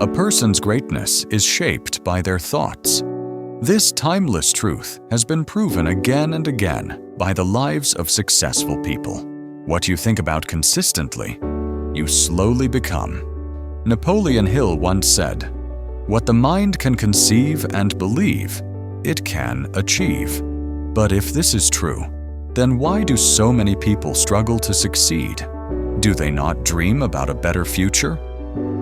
A person's greatness is shaped by their thoughts. This timeless truth has been proven again and again by the lives of successful people. What you think about consistently, you slowly become. Napoleon Hill once said, "What the mind can conceive and believe, it can achieve." But if this is true, then why do so many people struggle to succeed? Do they not dream about a better future?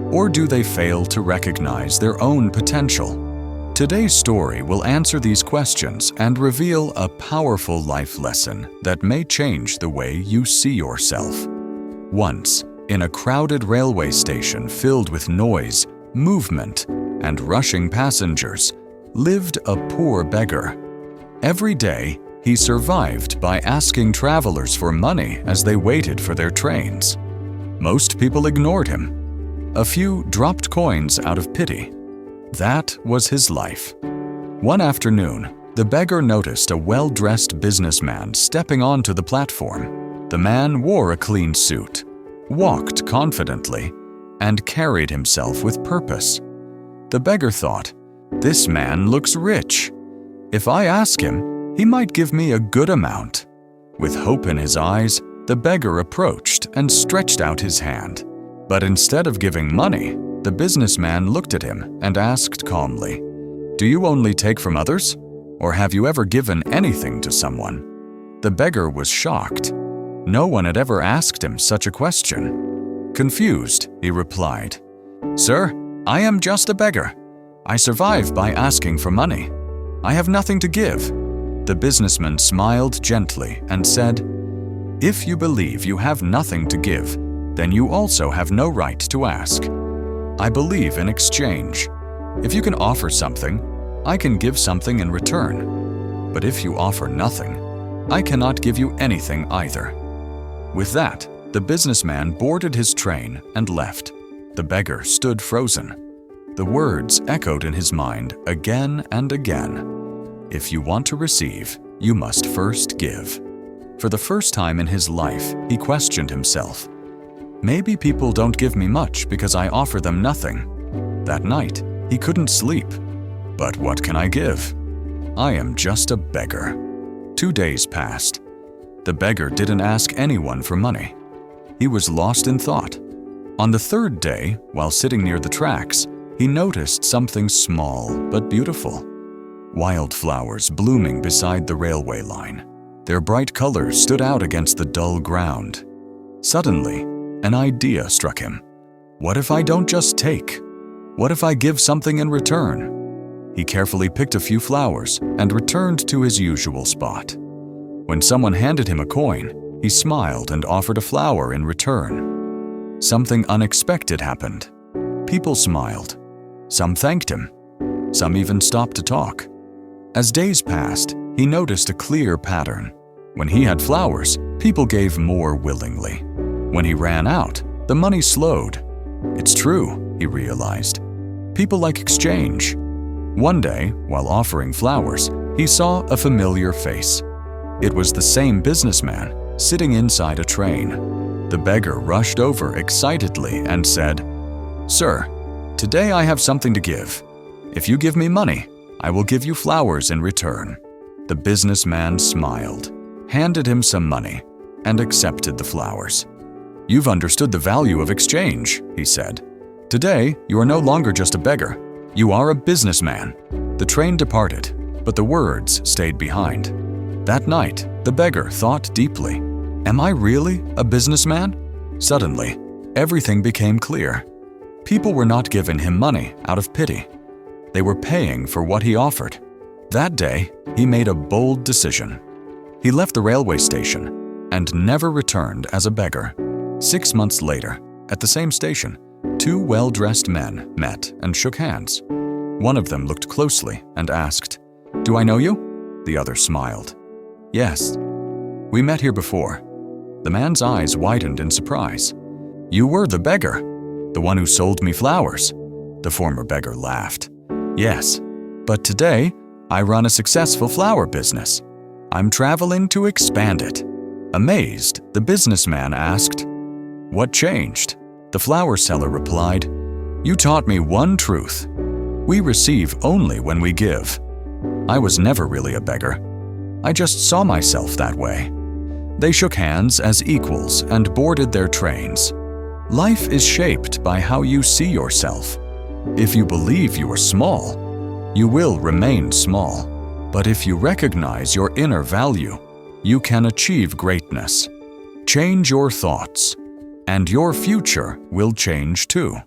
Or do they fail to recognize their own potential? Today's story will answer these questions and reveal a powerful life lesson that may change the way you see yourself. Once, in a crowded railway station filled with noise, movement, and rushing passengers, lived a poor beggar. Every day, he survived by asking travelers for money as they waited for their trains. Most people ignored him. A few dropped coins out of pity. That was his life. One afternoon, the beggar noticed a well-dressed businessman stepping onto the platform. The man wore a clean suit, walked confidently, and carried himself with purpose. The beggar thought, "This man looks rich. If I ask him, he might give me a good amount." With hope in his eyes, the beggar approached and stretched out his hand. But instead of giving money, the businessman looked at him and asked calmly, "Do you only take from others? Or have you ever given anything to someone?" The beggar was shocked. No one had ever asked him such a question. Confused, he replied, "Sir, I am just a beggar. I survive by asking for money. I have nothing to give." The businessman smiled gently and said, "If you believe you have nothing to give, then you also have no right to ask. I believe in exchange. If you can offer something, I can give something in return. But if you offer nothing, I cannot give you anything either." With that, the businessman boarded his train and left. The beggar stood frozen. The words echoed in his mind again and again. If you want to receive, you must first give. For the first time in his life, he questioned himself. Maybe people don't give me much because I offer them nothing. That night, he couldn't sleep. But what can I give? I am just a beggar. 2 days passed. The beggar didn't ask anyone for money. He was lost in thought. On the 3rd day, while sitting near the tracks, he noticed something small but beautiful. Wildflowers blooming beside the railway line. Their bright colors stood out against the dull ground. Suddenly, an idea struck him. What if I don't just take? What if I give something in return? He carefully picked a few flowers and returned to his usual spot. When someone handed him a coin, he smiled and offered a flower in return. Something unexpected happened. People smiled. Some thanked him. Some even stopped to talk. As days passed, he noticed a clear pattern. When he had flowers, people gave more willingly. When he ran out, the money slowed. It's true, he realized. People like exchange. One day, while offering flowers, he saw a familiar face. It was the same businessman, sitting inside a train. The beggar rushed over excitedly and said, "Sir, today I have something to give. If you give me money, I will give you flowers in return." The businessman smiled, handed him some money, and accepted the flowers. "You've understood the value of exchange," he said. "Today, you are no longer just a beggar. You are a businessman." The train departed, but the words stayed behind. That night, the beggar thought deeply. Am I really a businessman? Suddenly, everything became clear. People were not giving him money out of pity. They were paying for what he offered. That day, he made a bold decision. He left the railway station and never returned as a beggar. 6 months later, at the same station, 2 well-dressed men met and shook hands. One of them looked closely and asked, "Do I know you?" The other smiled. "Yes. We met here before." The man's eyes widened in surprise. "You were the beggar, the one who sold me flowers." The former beggar laughed. "Yes, but today I run a successful flower business. I'm traveling to expand it." Amazed, the businessman asked, "What changed?" The flower seller replied, You taught me one truth. We receive only when we give. I was never really a beggar. I just saw myself that way. They shook hands as equals and boarded their trains. Life is shaped by how you see yourself. If you believe you are small, you will remain small. But if you recognize your inner value, you can achieve greatness. Change your thoughts, and your future will change too.